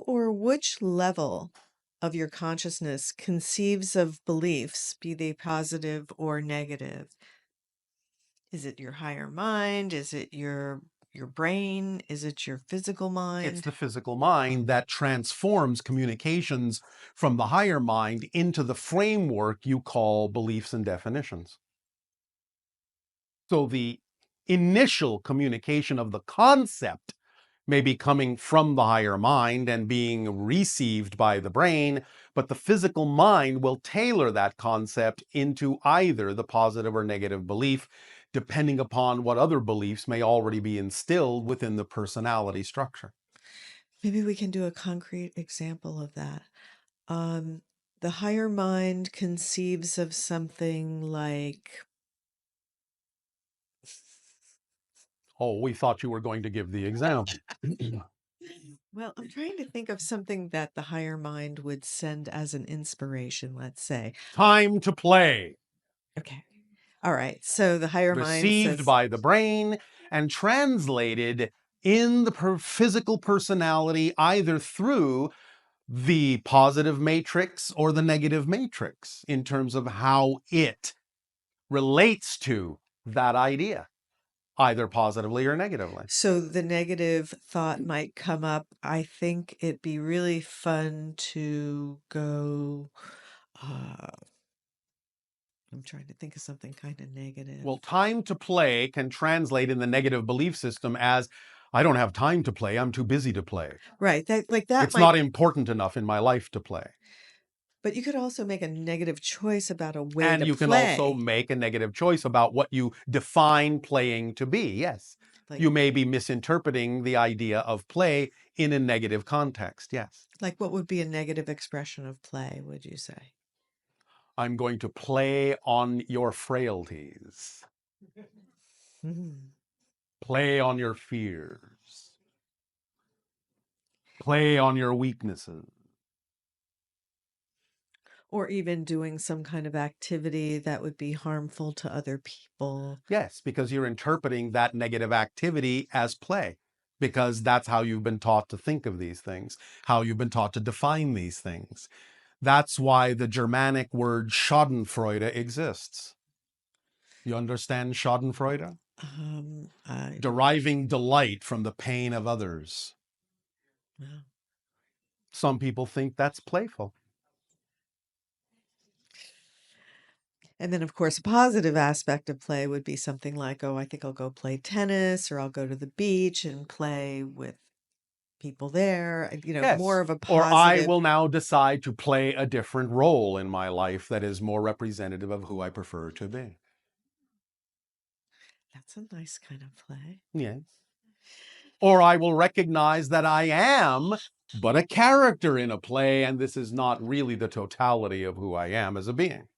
Who or which level of your consciousness conceives of beliefs, be they positive or negative? Is it your higher mind? Is it your brain? Is it your physical It's mind? the physical mind that transforms communications from the higher mind into the framework you call beliefs and definitions. So the initial communication of the concept may be coming from the higher mind and being received by the brain, but the physical mind will tailor that concept into either the positive or negative belief, depending upon what other beliefs may already be instilled within the personality structure. Maybe we can do a concrete example of that. The higher mind conceives of something like, Oh, we thought you were going to give the example. well, I'm trying to think of something that the higher mind would send as an inspiration, let's say. Time to play. Okay. All right. So the higher mind Received says, by the brain and translated in the physical personality either through the positive matrix or the negative matrix in terms of how it relates to that idea, either positively or negatively. so the negative thought might come up. I think it'd be really fun to go. Uh, I'm trying to think of something kind of negative. Well, time to play can translate in the negative belief system as, I don't have time to play, I'm too busy to play. Right. That It's might, not important enough in my life to play. but you could also make a negative choice about a way And to you can also play. make a negative choice about what you define playing to be. Yes. Like, You may be misinterpreting the idea of play in a negative context. Yes. what would be a negative expression of play, would you say? I'm going to play on your frailties, Hmm. play on your fears, play on your weaknesses. Or even doing some kind of activity that would be harmful to other people. Yes, because you're interpreting that negative activity as play, because that's how you've been taught to think of these things, how you've been taught to define these things. That's why the Germanic word Schadenfreude exists. You understand Schadenfreude? I, Deriving delight from the pain of others. well, Some people think that's playful. and then, of course, a positive aspect of play would be something like, oh, I think I'll go play tennis, or I'll go to the beach and play with people there. More Yes. of a Or I positive. will now decide to play a different role in my life that is more representative of who I prefer to be. That's a nice kind of play. Yes. Or I will recognize that I am but a character in a play, and this is not really the totality of who I am as a being.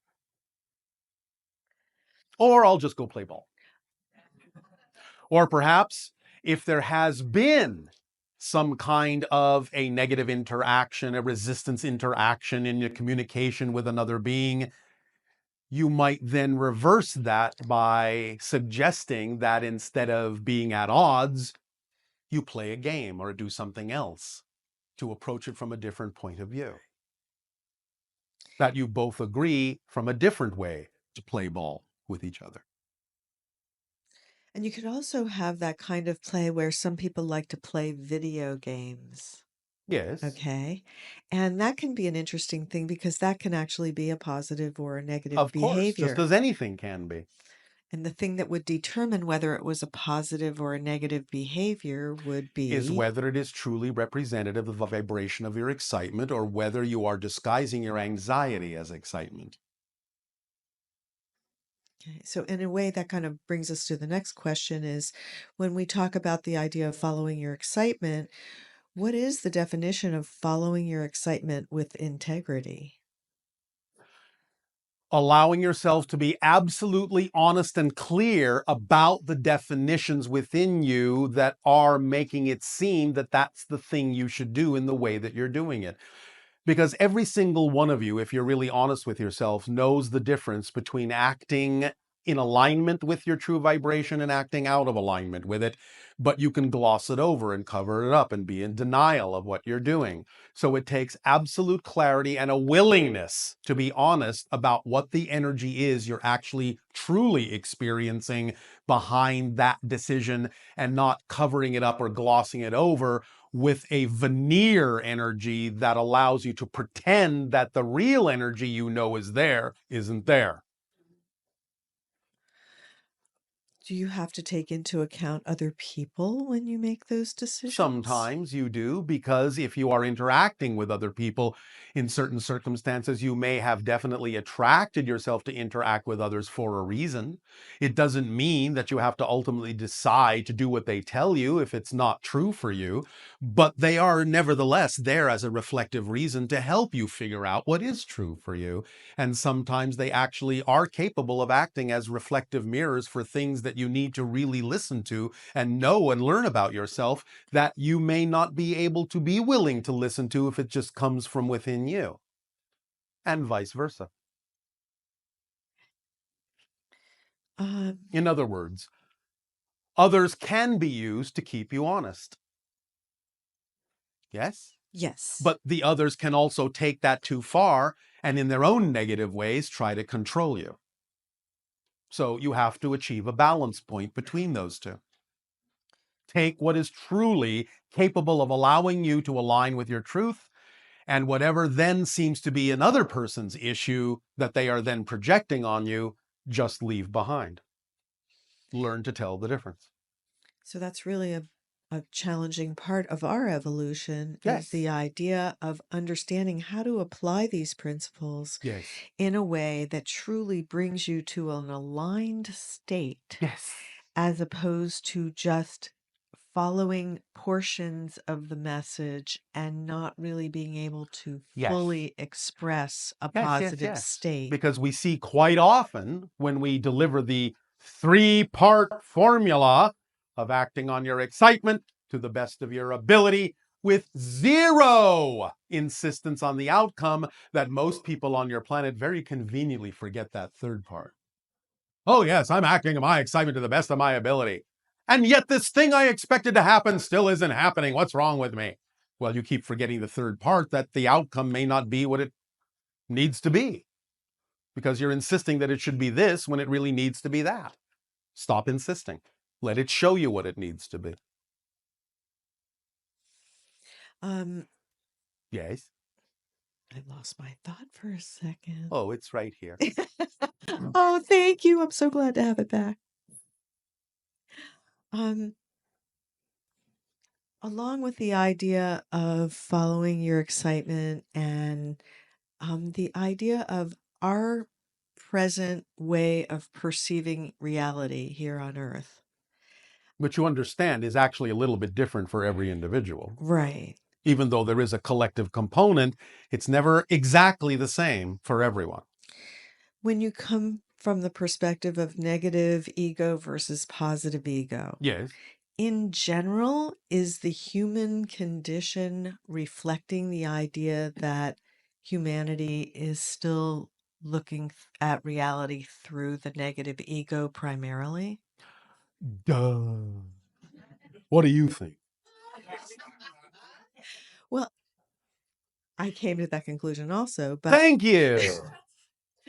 Or I'll just go play ball. Or perhaps if there has been some kind of a negative interaction, a resistance interaction in your communication with another being, you might then reverse that by suggesting that instead of being at odds, you play a game or do something else to approach it from a different point of view. That you both agree from a different way to play ball with each other. And you could also have that kind of play where some people like to play video games. Yes, Okay. And that can be an interesting thing because that can actually be a positive or a negative of course, just behavior. as anything can be. And the thing that would determine whether it was a positive or a negative behavior would Is be, whether it is truly representative of the vibration of your excitement or whether you are disguising your anxiety as excitement. okay, so in a way that kind of brings us to the next question is when we talk about the idea of following your excitement, what is the definition of following your excitement with integrity? Allowing yourself to be absolutely honest and clear about the definitions within you that are making it seem that that's the thing you should do in the way that you're doing it. Because every single one of you, if you're really honest with yourself, knows the difference between acting in alignment with your true vibration and acting out of alignment with it, but you can gloss it over and cover it up and be in denial of what you're doing. So it takes absolute clarity and a willingness to be honest about what the energy is you're actually truly experiencing behind that decision, and not covering it up or glossing it over with a veneer energy that allows you to pretend that the real energy you know is there isn't there. Do you have to take into account other people when you make those decisions? Sometimes you do, because if you are interacting with other people in certain circumstances, you may have definitely attracted yourself to interact with others for a reason. It doesn't mean that you have to ultimately decide to do what they tell you if it's not true for you, but they are nevertheless there as a reflective reason to help you figure out what is true for you. And sometimes they actually are capable of acting as reflective mirrors for things that you need to really listen to and know and learn about yourself, that you may not be able to be willing to listen to if it just comes from within you, and vice versa. In other words, others can be used to keep you honest. Yes? Yes. But the others can also take that too far and in their own negative ways try to control you. So you have to achieve a balance point between those two. Take what is truly capable of allowing you to align with your truth, and whatever then seems to be another person's issue that they are then projecting on you, just leave behind. Learn to tell the difference. So that's really a challenging part of our evolution, Yes. is the idea of understanding how to apply these principles Yes. in a way that truly brings you to an aligned state, Yes. as opposed to just following portions of the message and not really being able to Yes. fully express a Yes, positive state. because we see quite often when we deliver the 3-part formula of acting on your excitement to the best of your ability with zero insistence on the outcome, that most people on your planet very conveniently forget that third part. Oh yes, I'm acting on my excitement to the best of my ability, and yet this thing I expected to happen still isn't happening. What's wrong with me? Well, you keep forgetting the third part, that the outcome may not be what it needs to be, because you're insisting that it should be this when it really needs to be that. Stop insisting. Let it show you what it needs to be. Yes. I lost my thought for a second. Oh, it's right here. Oh, thank you. I'm so glad to have it back. Along with the idea of following your excitement and the idea of our present way of perceiving reality here on Earth. Which you understand is actually a little bit different for every individual. Right. Even though there is a collective component, it's never exactly the same for everyone. When you come from the perspective of negative ego versus positive ego, Yes. in general, is the human condition reflecting the idea that humanity is still looking at reality through the negative ego primarily? Duh. What do you think? Well, I came to that conclusion also, but Thank you.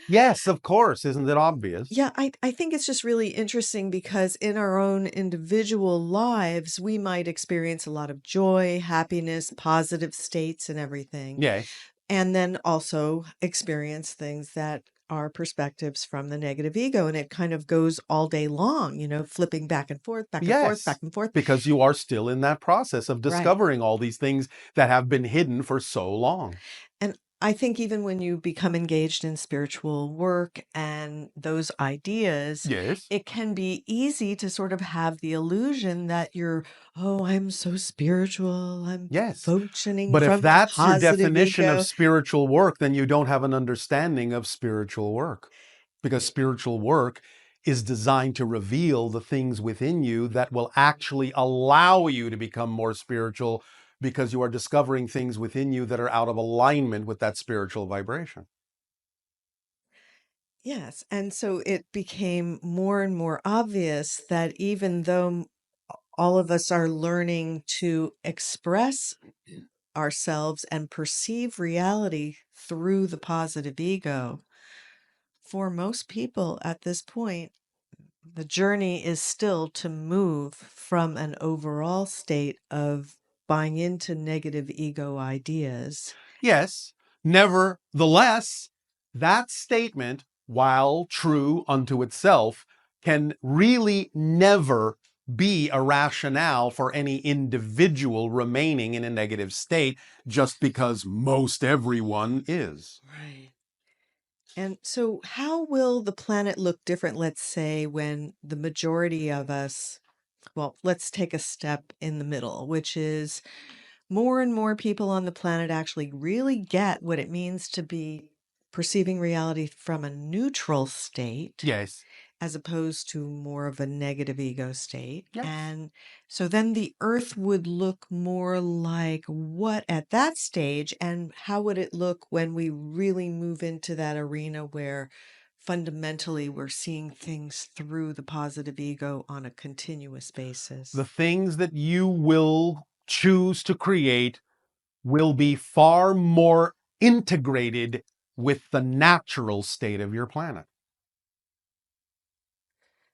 Yes, of course. Isn't it obvious? yeah, I think it's just really interesting because in our own individual lives, we might experience a lot of joy, happiness, positive states, and everything. Yes. And then also experience things that are perspectives from the negative ego. And it kind of goes all day long, flipping back and forth, back and forth, back Yes. and forth. Because you are still in that process of Right. discovering all these things that have been hidden for so long. And I think even when you become engaged in spiritual work and those ideas, Yes. it can be easy to sort of have the illusion that I'm so spiritual. I'm Yes. functioning But if from that's your positive definition ego. of spiritual work, then you don't have an understanding of spiritual work. Because spiritual work is designed to reveal the things within you that will actually allow you to become more spiritual, because you are discovering things within you that are out of alignment with that spiritual vibration. Yes. And so it became more and more obvious that even though all of us are learning to express ourselves and perceive reality through the positive ego, for most people at this point, the journey is still to move from an overall state of buying into negative ego ideas. Yes, nevertheless, that statement, while true unto itself, can really never be a rationale for any individual remaining in a negative state just because most everyone is. Right. And so, how will the planet look different, let's say, when the majority of us, well, let's take a step in the middle, which is more and more people on the planet actually really get what it means to be perceiving reality from a neutral state Yes. as opposed to more of a negative ego state. Yes. And so then the earth would look more like what at that stage, and how would it look when we really move into that arena where fundamentally we're seeing things through the positive ego on a continuous basis? The things that you will choose to create will be far more integrated with the natural state of your planet.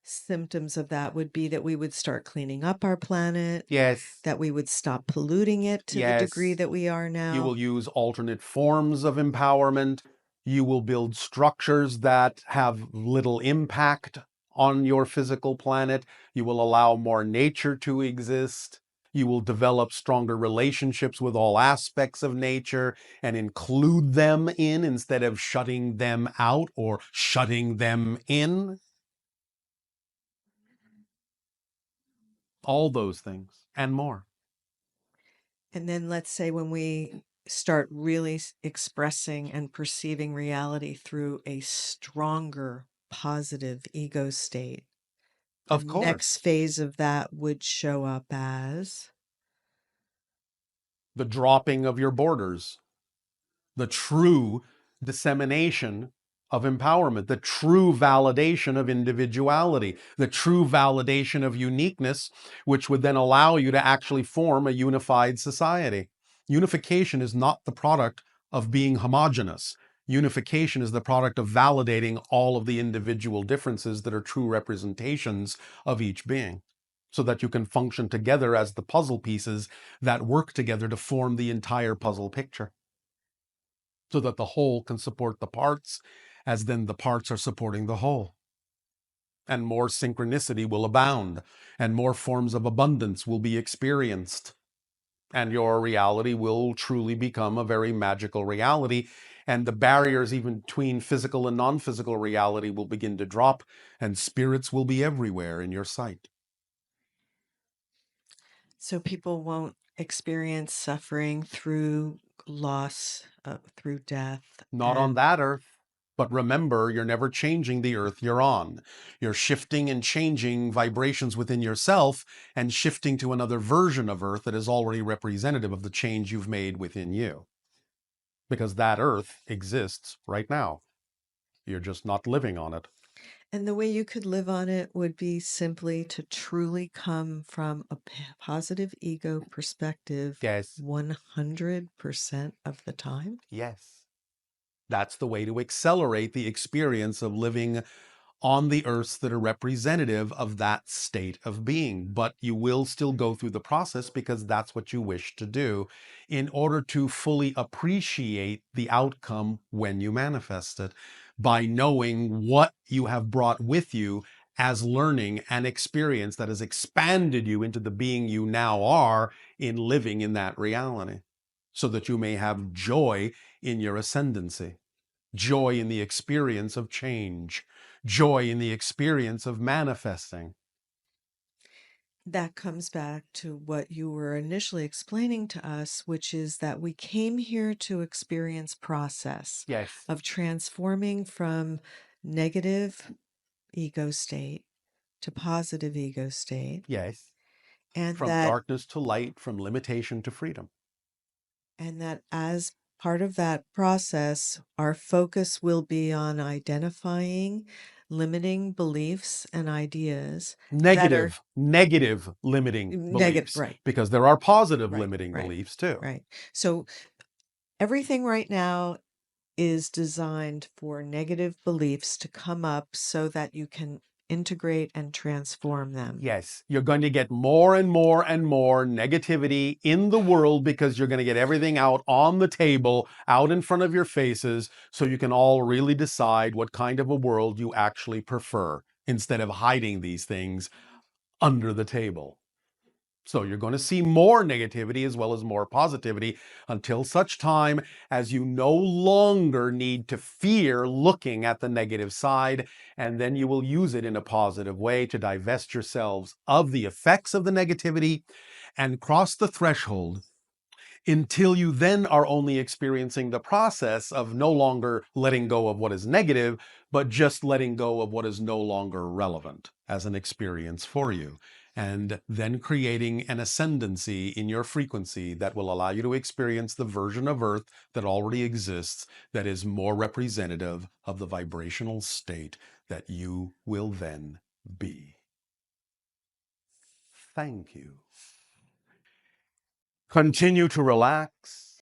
Symptoms of that would be that we would start cleaning up our planet, Yes. that we would stop polluting it to the degree Yes. that we are You now. will use alternate forms of empowerment. You will build structures that have little impact on your physical planet. You will allow more nature to exist. You will develop stronger relationships with all aspects of nature and include them in instead of shutting them out or shutting them in. All those things and more. And then let's say when we start really expressing and perceiving reality through a stronger positive ego state, the Of next course, phase of that would show up as the dropping of your borders, the true dissemination of empowerment, the true validation of individuality, the true validation of uniqueness, which would then allow you to actually form a unified society. Unification is not the product of being homogenous. Unification is the product of validating all of the individual differences that are true representations of each being, so that you can function together as the puzzle pieces that work together to form the entire puzzle picture, so that the whole can support the parts, as then the parts are supporting the whole. And more synchronicity will abound, and more forms of abundance will be experienced. And your reality will truly become a very magical reality. And the barriers even between physical and non-physical reality will begin to drop, and spirits will be everywhere in your sight. so people won't experience suffering through loss, through death. Not on And that earth. But remember, you're never changing the earth you're on. You're shifting and changing vibrations within yourself and shifting to another version of earth that is already representative of the change you've made within you. Because that earth exists right now. You're just not living on it. And the way you could live on it would be simply to truly come from a positive ego perspective Yes. 100% of the time. Yes. That's the way to accelerate the experience of living on the earths that are representative of that state of being. But you will still go through the process because that's what you wish to do in order to fully appreciate the outcome when you manifest it, by knowing what you have brought with you as learning and experience that has expanded you into the being you now are in living in that reality, so that you may have joy in your ascendancy, joy in the experience of change, joy in the experience of manifesting. That comes back to what you were initially explaining to us, which is that we came here to experience process Yes. of transforming from negative ego state to positive ego state, Yes. and From that darkness to light, from limitation to freedom. as part of that process, our focus will be on identifying limiting beliefs and ideas that are Negative limiting negative. beliefs, Right, because there are positive right, limiting right, beliefs too. right. So everything right now is designed for negative beliefs to come up so that you can integrate and transform them. Yes, you're going to get more and more and more negativity in the world because you're going to get everything out on the table, out in front of your faces, so you can all really decide what kind of a world you actually prefer instead of hiding these things under the table. So you're going to see more negativity as well as more positivity until such time as you no longer need to fear looking at the negative side, and then you will use it in a positive way to divest yourselves of the effects of the negativity and cross the threshold until you then are only experiencing the process of no longer letting go of what is negative, but just letting go of what is no longer relevant as an experience for you. And then creating an ascendancy in your frequency that will allow you to experience the version of Earth that already exists, that is more representative of the vibrational state that you will then be. Thank you. Continue to relax.